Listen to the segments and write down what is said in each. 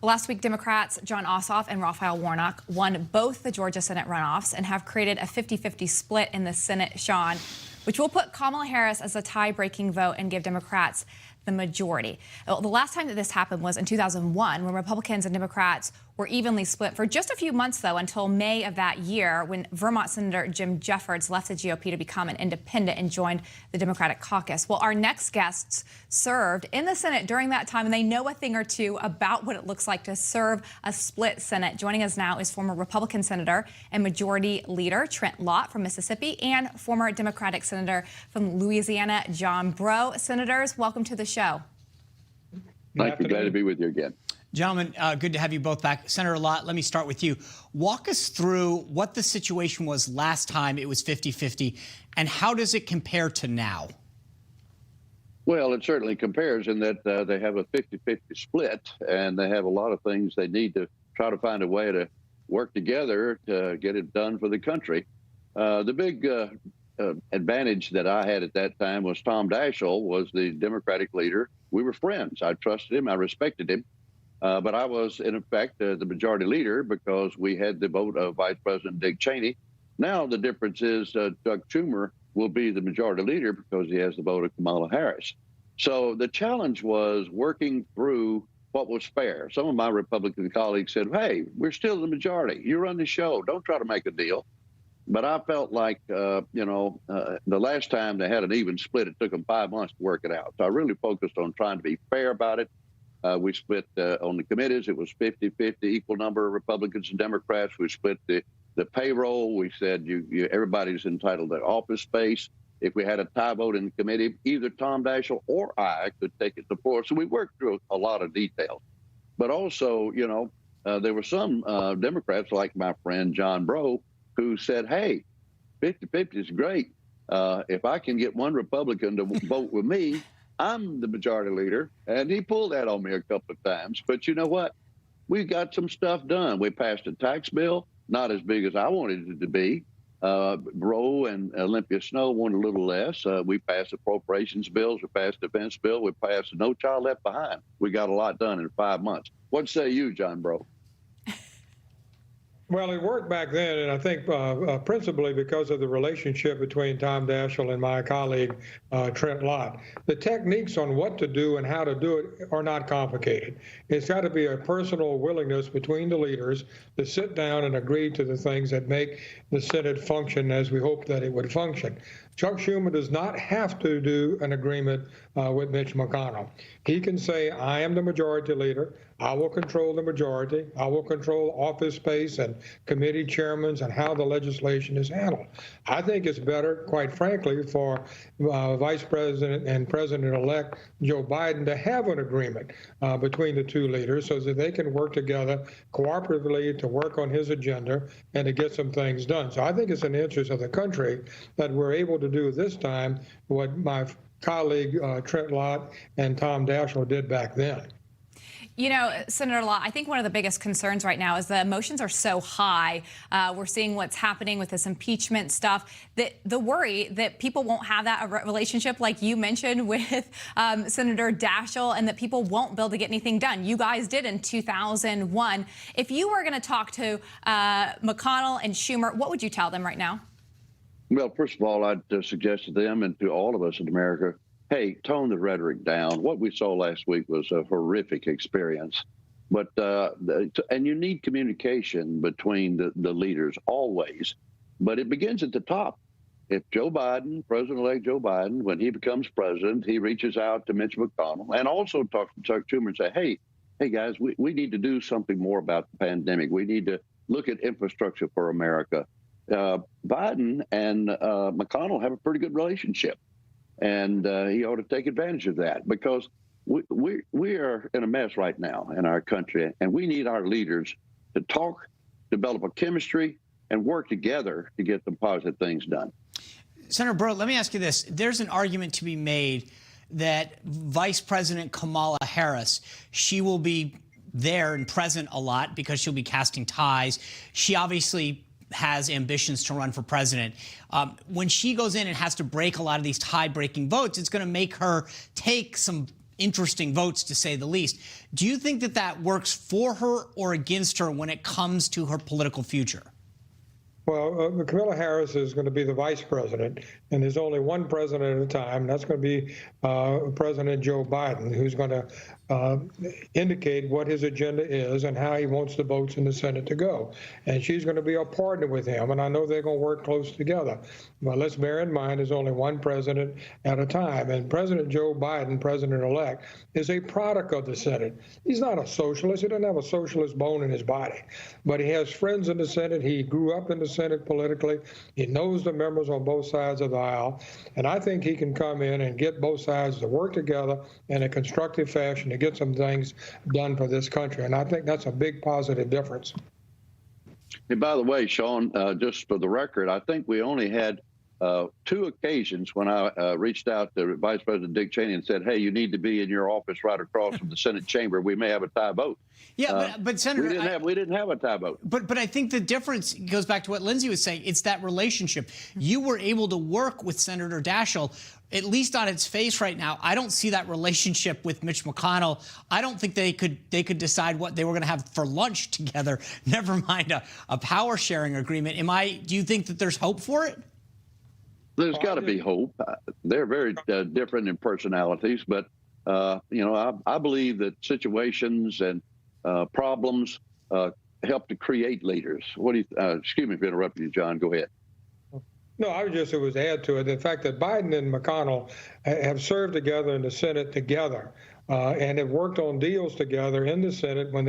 Last week, Democrats John Ossoff and Raphael Warnock won both the Georgia Senate runoffs and have created a 50-50 split in the Senate, Sean, which will put Kamala Harris as a tie-breaking vote and give Democrats the majority. Well, the last time that this happened was in 2001, when Republicans and Democrats were evenly split for just a few months, though, until May of that year, when Vermont Senator Jim Jeffords left the GOP to become an independent and joined the Democratic caucus. Well, our next guests served in the Senate during that time, and they know a thing or two about what it looks like to serve a split Senate. Joining us now is former Republican Senator and Majority Leader Trent Lott from Mississippi and former Democratic Senator from Louisiana, John Breaux. Senators, welcome to the show. Thank you. Glad to be with you again. Gentlemen, good to have you both back. Senator Lott, let me start with you. Walk us through what the situation was last time it was 50-50, and how does it compare to now? Well, it certainly compares in that they have a 50-50 split, and they have a lot of things they need to try to find a way to work together to get it done for the country. The big advantage that I had at that time was Tom Daschle was the Democratic leader. We were friends. I trusted him. I respected him. But I was, in effect, the majority leader because we had the vote of Vice President Dick Cheney. Now the difference is Chuck Schumer will be the majority leader because he has the vote of Kamala Harris. So the challenge was working through what was fair. Some of my Republican colleagues said, hey, we're still the majority. You run the show. Don't try to make a deal. But I felt like, the last time they had an even split, it took them 5 months to work it out. So I really focused on trying to be fair about it. We split on the committees. It was 50-50, equal number of Republicans and Democrats. We split the payroll. We said everybody's entitled to office space. If we had a tie vote in the committee, either Tom Daschle or I could take it to the floor. So we worked through a lot of details. But also, there were some Democrats, like my friend John Breaux, who said, hey, 50-50 is great. If I can get one Republican to vote with me, I'm the majority leader, and he pulled that on me a couple of times. But you know what? We got some stuff done. We passed a tax bill, not as big as I wanted it to be. Breaux and Olympia Snowe wanted a little less. We passed appropriations bills. We passed defense bill. We passed No Child Left Behind. We got a lot done in 5 months. What say you, John Breaux? Well, it worked back then, and I think principally because of the relationship between Tom Daschle and my colleague, Trent Lott. The techniques on what to do and how to do it are not complicated. It's got to be a personal willingness between the leaders to sit down and agree to the things that make the Senate function as we hope that it would function. Chuck Schumer does not have to do an agreement with Mitch McConnell. He can say, I am the majority leader. I will control the majority. I will control office space and committee chairmen and how the legislation is handled. I think it's better, quite frankly, for Vice President and President-elect Joe Biden to have an agreement between the two leaders so that they can work together cooperatively to work on his agenda and to get some things done. So I think it's in the interest of the country that we're able to do this time what my colleague Trent Lott and Tom Daschle did back then. You know, Senator Lott, I think one of the biggest concerns right now is the emotions are so high. We're seeing what's happening with this impeachment stuff, that the worry that people won't have that relationship like you mentioned with Senator Daschle, and that people won't be able to get anything done. You guys did in 2001. If you were going to talk to McConnell and Schumer, what would you tell them right now? Well, first of all, I'd suggest to them and to all of us in America, hey, tone the rhetoric down. What we saw last week was a horrific experience. But and you need communication between the leaders always. But it begins at the top. If Joe Biden, President-elect Joe Biden, when he becomes president, he reaches out to Mitch McConnell and also talks to Chuck Schumer and say, hey guys, we need to do something more about the pandemic. We need to look at infrastructure for America. Biden and McConnell have a pretty good relationship. And he ought to take advantage of that because we are in a mess right now in our country, and we need our leaders to talk, develop a chemistry, and work together to get some positive things done. Senator Breaux, let me ask you this. There's an argument to be made that Vice President Kamala Harris, she will be there and present a lot because she'll be casting ties. She obviously has ambitions to run for president. When she goes in and has to break a lot of these tie-breaking votes, it's going to make her take some interesting votes, to say the least. Do you think that that works for her or against her when it comes to her political future? Well, Kamala Harris is going to be the vice president, and there's only one president at a time. And that's going to be President Joe Biden, who's going to indicate what his agenda is and how he wants the votes in the Senate to go. And she's going to be a partner with him, and I know they're going to work close together. But let's bear in mind there's only one president at a time. And President Joe Biden, president-elect, is a product of the Senate. He's not a socialist. He doesn't have a socialist bone in his body. But he has friends in the Senate. He grew up in the Senate politically. He knows the members on both sides of the aisle. And I think he can come in and get both sides to work together in a constructive fashion to get some things done for this country. And I think that's a big positive difference. And by the way, Sean, just for the record, I think we only had 2 occasions when I reached out to Vice President Dick Cheney and said, hey, you need to be in your office right across from the Senate chamber. We may have a tie vote. Yeah, but Senator, we didn't have a tie vote. But I think the difference goes back to what Lindsey was saying. It's that relationship. You were able to work with Senator Daschle, at least on its face right now. I don't see that relationship with Mitch McConnell. I don't think they could decide what they were going to have for lunch together. Never mind a power sharing agreement. Do you think that there's hope for it? There's got to be hope. They're very different in personalities, but I believe that situations and problems help to create leaders. What do you? Excuse me for interrupting you, John. Go ahead. No, I was add to it the fact that Biden and McConnell have served together in the Senate together. And have worked on deals together in the Senate when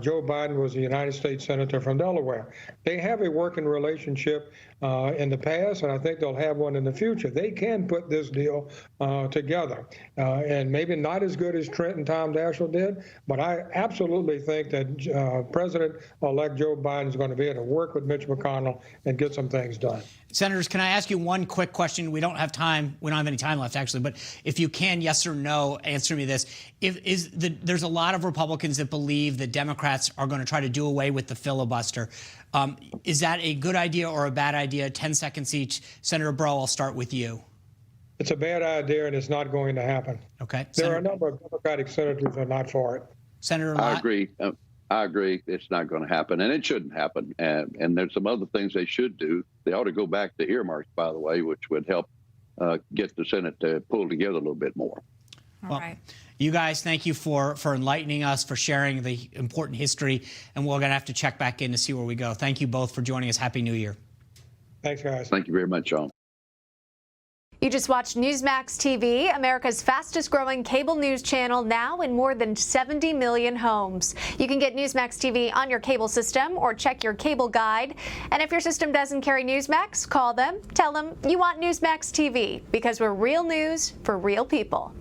Joe Biden was a United States Senator from Delaware. They have a working relationship in the past, and I think they'll have one in the future. They can put this deal together, and maybe not as good as Trent and Tom Daschle did, but I absolutely think that President-elect Joe Biden is going to be able to work with Mitch McConnell and get some things done. Senators, can I ask you one quick question? We don't have time. We don't have any time left, actually. But if you can, yes or no, answer me this. There's a lot of Republicans that believe that Democrats are going to try to do away with the filibuster. Is that a good idea or a bad idea? 10 seconds each. Senator Breaux, I'll start with you. It's a bad idea, and it's not going to happen. Okay. There are a number of Democratic senators that are not for it. Senator Lott? I agree. It's not going to happen, and it shouldn't happen. And there's some other things they should do. They ought to go back to earmarks, by the way, which would help get the Senate to pull together a little bit more. All right. You guys, thank you for enlightening us, for sharing the important history, and we're going to have to check back in to see where we go. Thank you both for joining us. Happy New Year. Thanks, guys. Thank you very much, Sean. You just watched Newsmax TV, America's fastest growing cable news channel, now in more than 70 million homes. You can get Newsmax TV on your cable system or check your cable guide. And if your system doesn't carry Newsmax, call them, tell them you want Newsmax TV, because we're real news for real people.